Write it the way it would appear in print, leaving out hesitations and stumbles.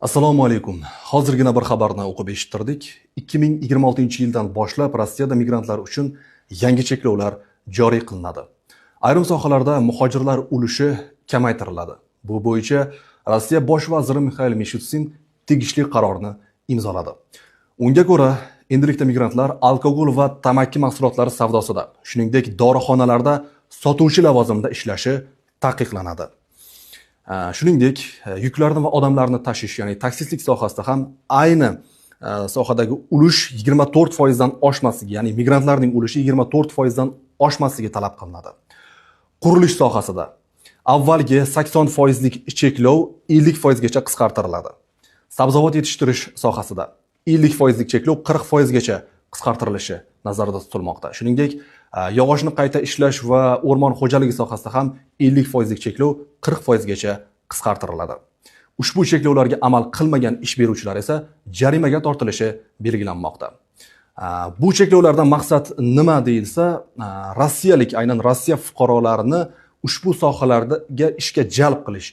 Assalomu alaykum. Hozirgina bir xabarni o'qib eshittirdik. 2026-yildan boshlab Rossiyada migrantlar uchun yangi cheklovlar joriy qilinadi. Ayrim sohalarda muhojirlar ulushi kamaytiriladi. Bu bo'yicha Rossiya bosh vaziri Mixail Mishustin tegishli qarorni imzoladi. Unga ko'ra, endilikda migrantlar alkogol va tamaki mahsulotlari savdosida, shuningdek dorixonalarda sotuvchi lavozimida ishlashi taqiqlanadi. Shuningdek, yuklarni va odamlarni tashish, ya'ni taksistlik sohasida ham ayni sohadagi ulush 24% dan oshmasligi, ya'ni migrantlarning ulushi 24% dan oshmasligi talab qilinadi. Qurilish sohasida avvalgi 80% lik cheklov 50% gacha qisqartiriladi. Sabzavot yetishtirish sohasida 50% lik cheklov 40% gacha qisqartirilishi nazarda tutilmoqda. Shuningdek, yog'ochni qayta ishlash va o'rmon xo'jaligi sohasida ham 50% lik cheklov 40% gacha qisqartiriladi. Ushbu cheklovlarga amal qilmagan ish beruvchilar esa jarimaga tortilishi belgilanmoqda. Bu cheklovlardan maqsad nima deyilsa, rossiyalik, aynan Rossiya fuqarolarini ushbu sohalarga ishga jalb qilish